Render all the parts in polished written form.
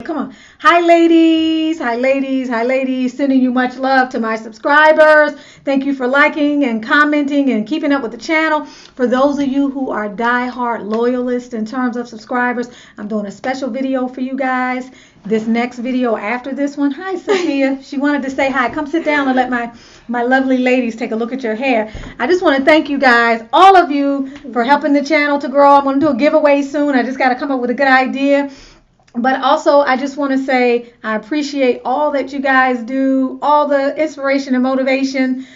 Come on. Hi, ladies. Hi, ladies. Hi, ladies. Sending you much love to my subscribers. Thank you for liking and commenting and keeping up with the channel. For those of you who are die-hard loyalists in terms of subscribers, I'm doing a special video for you guys. This next video after this one. Hi, Sophia. She wanted to say hi. Come sit down and let my lovely ladies take a look at your hair. I just want to thank you guys, all of you, for helping the channel to grow. I'm going to do a giveaway soon. I just got to come up with a good idea. But also, I just want to say I appreciate all that you guys do, all the inspiration and motivation,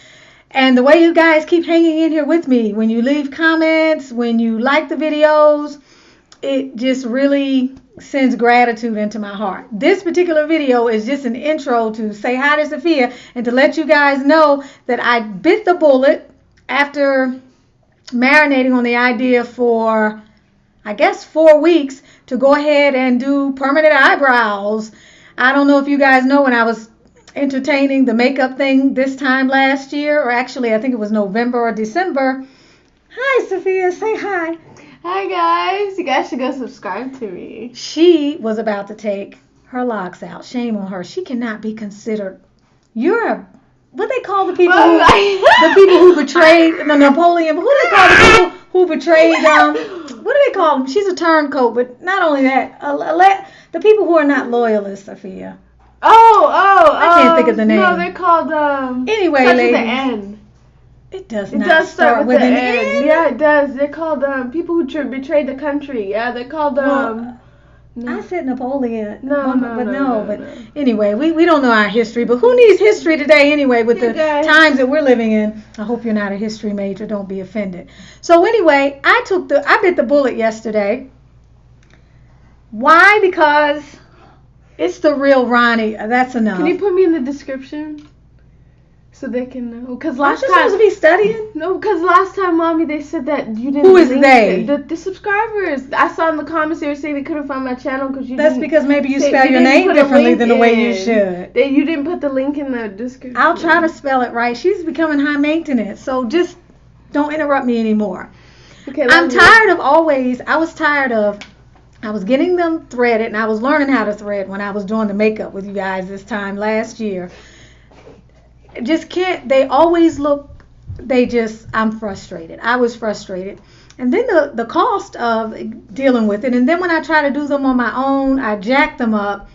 and the way you guys keep hanging in here with me. When you leave comments, when you like the videos, it just really sends gratitude into my heart. This particular video is just an intro to say hi to Sophia and to let you guys know that I bit the bullet after marinating on the idea for, I guess, 4 weeks to go ahead and do permanent eyebrows. I don't know if you guys know, when I was entertaining the makeup thing this time last year, or actually I think it was November or December. Hi, Sophia. Say hi. Hi guys, you guys should go subscribe to me. She was about to take her locks out. Shame on her. She cannot be considered. What they call the people the people who betrayed the Napoleon. Who they call the people who betrayed what do they call them? She's a turncoat, but not only that, the people who are not loyalists, Sophia. I can't think of the name. No, they're called anyway, ladies. The end. It does not start with an N. Yeah, it does. They're called people who betrayed the country. Yeah, they're called no. I said Napoleon. No. Anyway, we don't know our history, but who needs history today anyway with the times that we're living in? I hope you're not a history major. Don't be offended. So anyway, I bit the bullet yesterday. Why? Because it's the real Ronnie. That's enough. Can you put me in the description? So they can know. Because last time, supposed to be studying? No, because last time, Mommy, they said that you didn't. Who is they? The subscribers. I saw in the comments they were saying they couldn't find my channel because you. That's because maybe you spell your name differently than the way you should. You didn't put the link in the description. I'll try to spell it right. She's becoming high maintenance, so just don't interrupt me anymore. Okay. I was getting them threaded, and I was learning how to thread when I was doing the makeup with you guys this time last year. Just can't, they always look, I'm frustrated. I was frustrated. And then the cost of dealing with it. And then when I try to do them on my own, I jack them up.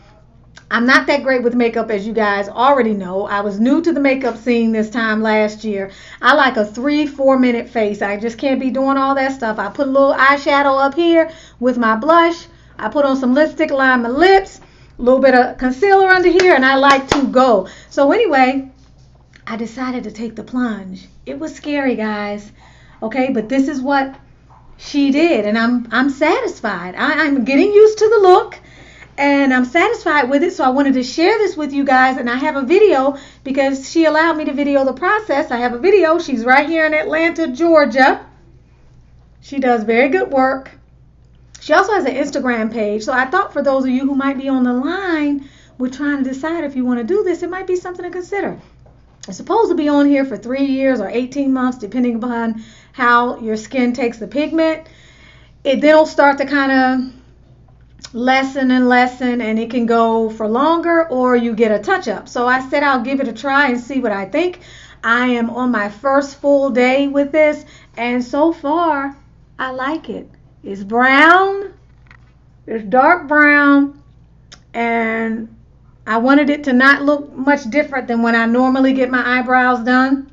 I'm not that great with makeup, as you guys already know. I was new to the makeup scene this time last year. I like a 3-4 minute face. I just can't be doing all that stuff. I put a little eyeshadow up here with my blush. I put on some lipstick, line my lips, a little bit of concealer under here, and I like to go. So anyway, I decided to take the plunge. It was scary, guys. Okay, but this is what she did, and I'm satisfied. I'm getting used to the look, and I'm satisfied with it. So I wanted to share this with you guys, and I have a video because she allowed me to video the process. I have a video. She's right here in Atlanta, Georgia. She does very good work. She also has an Instagram page. So I thought for those of you who might be on the line with trying to decide if you want to do this, it might be something to consider. It's supposed to be on here for 3 years or 18 months, depending upon how your skin takes the pigment. Then it'll start to kind of lessen, and it can go for longer, or you get a touch-up. So I said I'll give it a try and see what I think. I am on my first full day with this, and so far, I like it. It's brown, it's dark brown, and I wanted it to not look much different than when I normally get my eyebrows done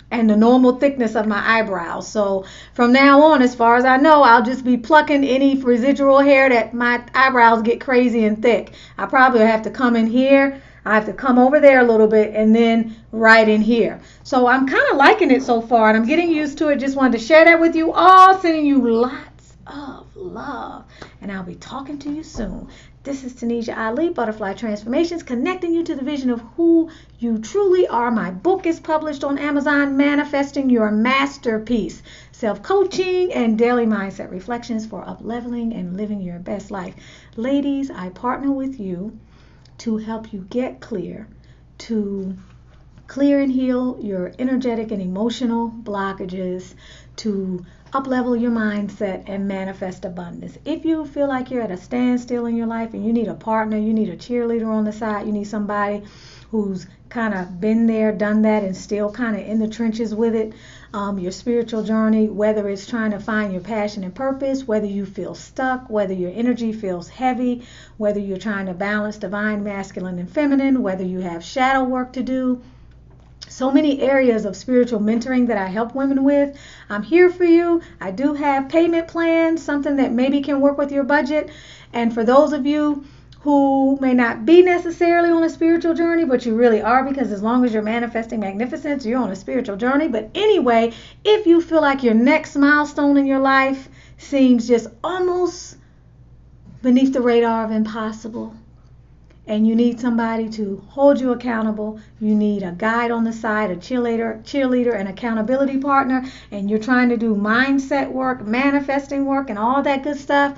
and the normal thickness of my eyebrows. So from now on, as far as I know, I'll just be plucking any residual hair that my eyebrows get crazy and thick. I probably have to come in here. I have to come over there a little bit and then right in here. So I'm kind of liking it so far, and I'm getting used to it. Just wanted to share that with you all, sending you lots of love, and I'll be talking to you soon. This is Tanisha Ali, Butterfly Transformations, connecting you to the vision of who you truly are. My book is published on Amazon, Manifesting Your Masterpiece, Self-Coaching and Daily Mindset Reflections for Up-Leveling and Living Your Best Life. Ladies, I partner with you to help you get clear, to clear and heal your energetic and emotional blockages, to up-level your mindset and manifest abundance. If you feel like you're at a standstill in your life and you need a partner, you need a cheerleader on the side, you need somebody who's kind of been there, done that, and still kind of in the trenches with it, your spiritual journey, whether it's trying to find your passion and purpose, whether you feel stuck, whether your energy feels heavy, whether you're trying to balance divine masculine and feminine, whether you have shadow work to do. So many areas of spiritual mentoring that I help women with. I'm here for you. I do have payment plans, something that maybe can work with your budget. And for those of you who may not be necessarily on a spiritual journey, but you really are, because as long as you're manifesting magnificence, you're on a spiritual journey. But anyway, if you feel like your next milestone in your life seems just almost beneath the radar of impossible, and you need somebody to hold you accountable, you need a guide on the side, a cheerleader, an accountability partner, and you're trying to do mindset work, manifesting work, and all that good stuff,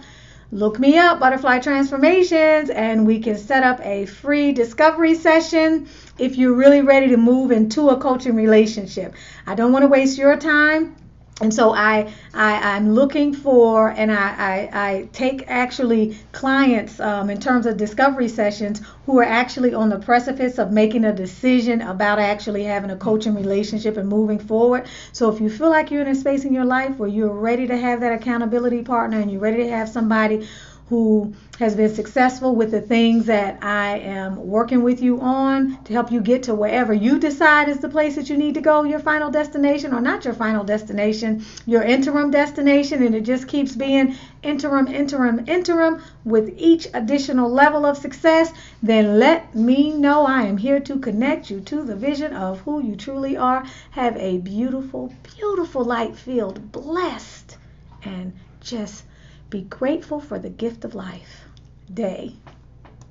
look me up, Butterfly Transformations, and we can set up a free discovery session if you're really ready to move into a coaching relationship. I don't want to waste your time. And so I'm looking for, and I take actually clients in terms of discovery sessions who are actually on the precipice of making a decision about actually having a coaching relationship and moving forward. So if you feel like you're in a space in your life where you're ready to have that accountability partner and you're ready to have somebody who has been successful with the things that I am working with you on to help you get to wherever you decide is the place that you need to go, your final destination, or not your final destination, your interim destination, and it just keeps being interim with each additional level of success, then let me know. I am here to connect you to the vision of who you truly are. Have a beautiful, beautiful, light-filled, blessed, and just be grateful for the gift of life day.